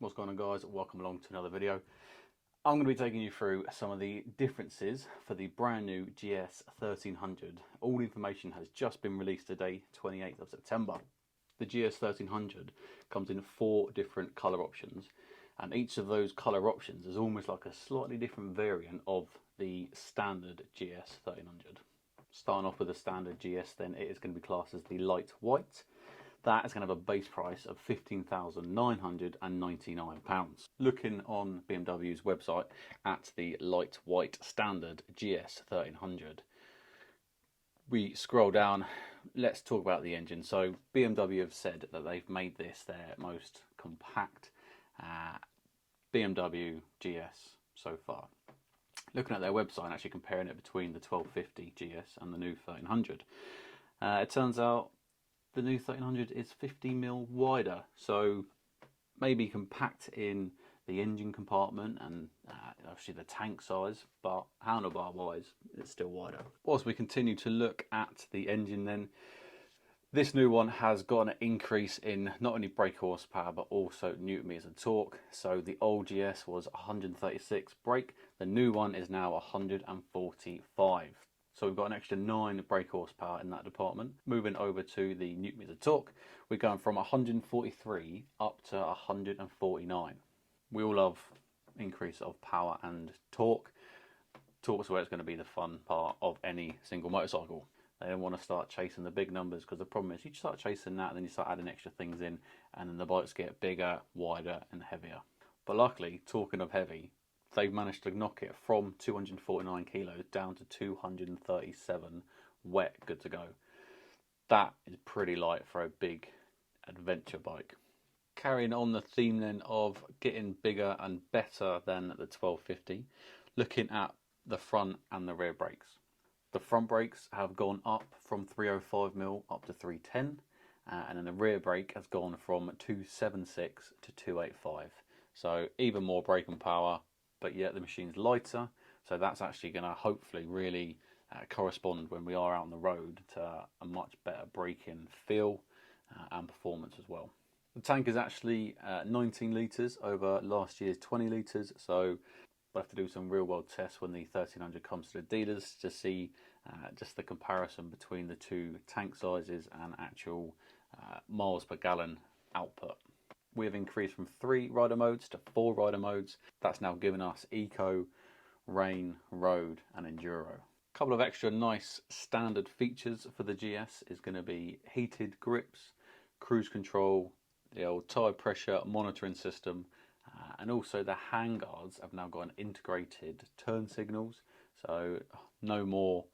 What's going on, guys? Welcome along to another video. I'm going to be taking you through some of the differences for the brand new GS 1300. All the information has just been released today, 28th of September. The GS 1300 comes in 4 different colour options, and each of those colour options is almost like a slightly different variant of the standard GS 1300. Starting off with the standard GS, then it is going to be classed as the light white. That is going to have a base price of £15,999. Looking on BMW's website at the light white standard GS 1300, we scroll down. Let's talk about the engine. So BMW have said that they've made this their most compact BMW GS so far. Looking at their website and actually comparing it between the 1250 GS and the new 1300, it turns out the new 1300 is 50mm wider, so maybe compact in the engine compartment and obviously the tank size, but handlebar wise it's still wider. Whilst we continue to look at the engine, then this new one has got an increase in not only brake horsepower but also newton meters of torque. So the old GS was 136 brake, the new one is now 145. So we've got an extra 9 brake horsepower in that department. Moving over to the newton meters of torque, we're going from 143 up to 149. We all love increase of power and torque. Torque's where it's going to be the fun part of any single motorcycle. They don't want to start chasing the big numbers, because the problem is you start chasing that and then you start adding extra things in, and then the bikes get bigger, wider and heavier. But luckily, talking of heavy, they've managed to knock it from 249 kilos down to 237 wet, good to go. That is pretty light for a big adventure bike. Carrying on the theme then of getting bigger and better than the 1250, looking at the front and the rear brakes. The front brakes have gone up from 305mm up to 310, and then the rear brake has gone from 276 to 285. So even more braking power, but yet the machine's lighter, so that's actually going to hopefully really correspond when we are out on the road to a much better braking feel and performance as well. The tank is actually 19 litres over last year's 20 litres, so we'll have to do some real world tests when the 1300 comes to the dealers to see just the comparison between the two tank sizes and actual miles per gallon output. We have increased from 3 rider modes to 4 rider modes. That's now given us Eco, Rain, Road and Enduro. A couple of extra nice standard features for the GS is going to be heated grips, cruise control, the old tyre pressure monitoring system, and also the handguards have now got an integrated turn signals, so no more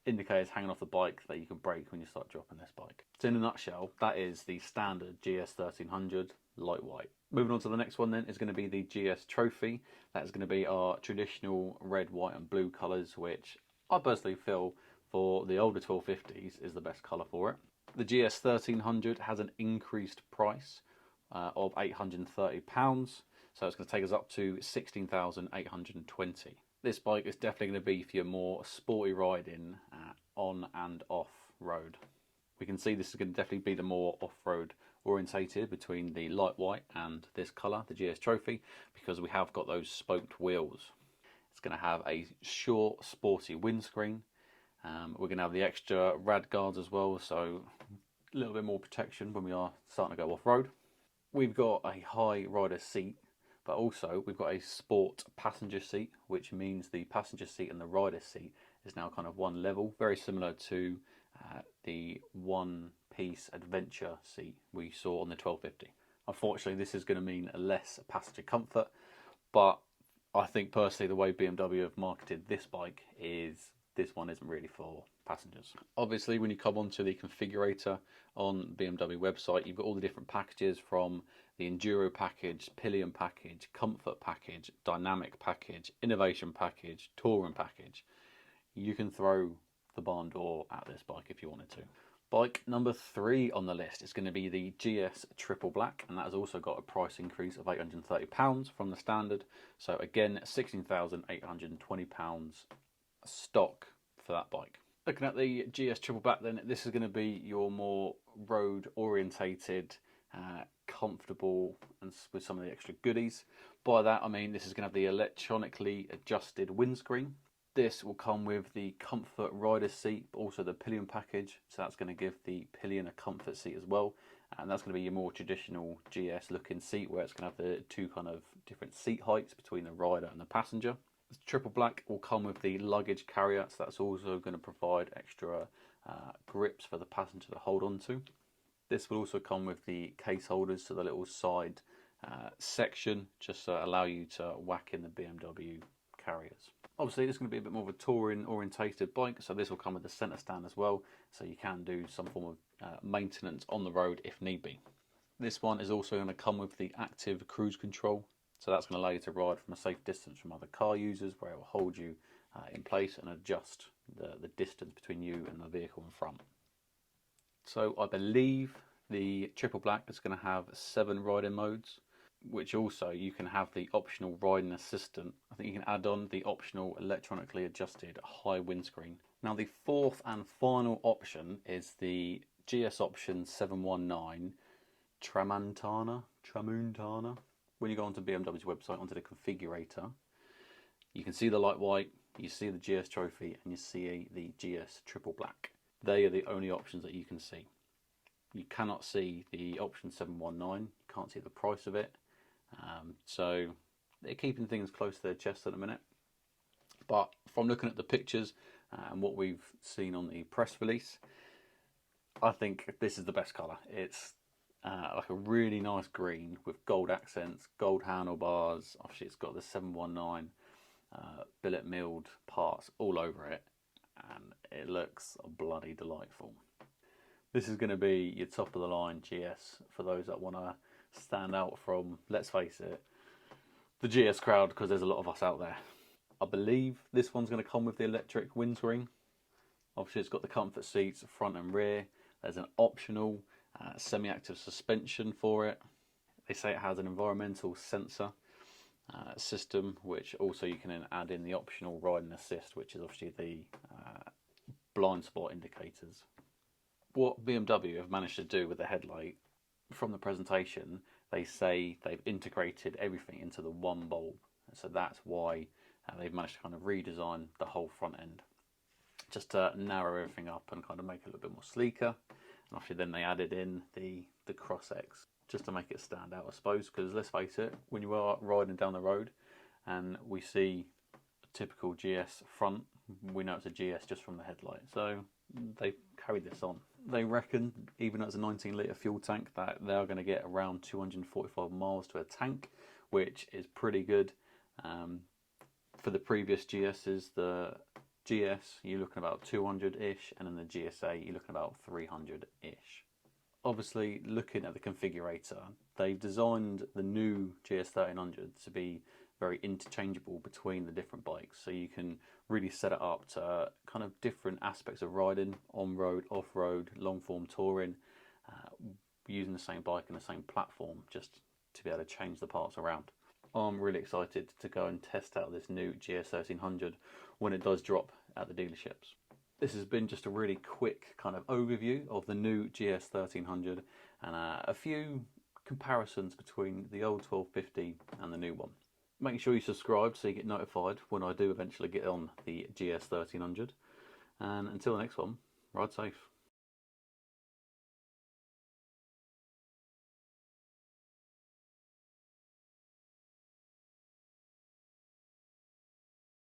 indicators hanging off the bike that you can brake when you start dropping this bike. So in a nutshell, that is the standard GS 1300 light white. Moving on to the next one then is going to be the GS Trophy. That's going to be our traditional red, white and blue colours, which I personally feel for the older 1250s is the best colour for it. The GS 1300 has an increased price of £830, so it's going to take us up to 16,820. This bike is definitely going to be for your more sporty riding on and off road. We can see this is going to definitely be the more off-road orientated between the light white and this colour, the GS Trophy, because we have got those spoked wheels. It's going to have a short, sporty windscreen. We're going to have the extra rad guards as well, so a little bit more protection when we are starting to go off-road. We've got a high rider seat, but also we've got a sport passenger seat, which means the passenger seat and the rider seat is now kind of one level, very similar to the one-piece adventure seat we saw on the 1250. Unfortunately, this is going to mean less passenger comfort, but I think personally the way BMW have marketed this bike is this one isn't really for passengers. Obviously, when you come onto the configurator on BMW website, you've got all the different packages from the Enduro package, Pillion package, Comfort package, Dynamic package, Innovation package, Touring package. You can throw the barn door at this bike if you wanted to. Bike number 3 on the list is going to be the GS Triple Black, and that has also got a price increase of £830 from the standard. So again, £16,820 stock for that bike. Looking at the GS Triple Black then, this is going to be your more road orientated comfortable, and with some of the extra goodies. By that I mean this is going to have the electronically adjusted windscreen. This will come with the comfort rider seat, but also the pillion package, so that's going to give the pillion a comfort seat as well, and that's going to be your more traditional GS looking seat, where it's going to have the two kind of different seat heights between the rider and the passenger. The triple black will come with the luggage carrier, so that's also going to provide extra grips for the passenger to hold on to. This will also come with the case holders, so the little side section, just to allow you to whack in the BMW carriers. Obviously this is going to be a bit more of a touring orientated bike, so this will come with the centre stand as well, so you can do some form of maintenance on the road if need be. This one is also going to come with the active cruise control, so that's going to allow you to ride from a safe distance from other car users, where it will hold you in place and adjust the distance between you and the vehicle in front. So I believe the triple black is going to have 7 riding modes, which also you can have the optional riding assistant. I think you can add on the optional electronically adjusted high windscreen. Now the fourth and final option is the GS option 719 Tramontana. When you go onto BMW's website, onto the configurator, you can see the light white, you see the GS trophy, and you see the GS triple black. They are the only options that you can see. You cannot see the option 719, you can't see the price of it. So they're keeping things close to their chest at the minute. But from looking at the pictures and what we've seen on the press release, I think this is the best colour. It's like a really nice green with gold accents, gold handlebars. Obviously it's got the 719 billet milled parts all over it, and it looks bloody delightful. This is going to be your top of the line GS for those that want to stand out from, let's face it, the GS crowd, because there's a lot of us out there. I believe this one's going to come with the electric windscreen. Obviously it's got the comfort seats front and rear. There's an optional semi-active suspension for it. They say it has an environmental sensor system, which also you can then add in the optional riding assist, which is obviously the blind spot indicators. What BMW have managed to do with the headlight, from the presentation, they say they've integrated everything into the one bulb, so that's why they've managed to kind of redesign the whole front end, just to narrow everything up and kind of make it a little bit more sleeker. And obviously then they added in the cross X just to make it stand out, I suppose, because let's face it, when you are riding down the road and we see a typical GS front, we know it's a GS just from the headlight. So they've carried this on. They reckon, even as a 19 litre fuel tank, that they're going to get around 245 miles to a tank, which is pretty good. For the previous GSs, the GS, you're looking about 200-ish, and then the GSA, you're looking about 300-ish. Obviously, looking at the configurator, they've designed the new GS 1300 to be very interchangeable between the different bikes, so you can really set it up to kind of different aspects of riding, on-road, off-road, long-form touring, using the same bike and the same platform, just to be able to change the parts around. I'm really excited to go and test out this new GS 1300 when it does drop at the dealerships. This has been just a really quick kind of overview of the new GS 1300 and a few comparisons between the old 1250 and the new one. Make sure you subscribe so you get notified when I do eventually get on the GS 1300. And until the next one, ride safe.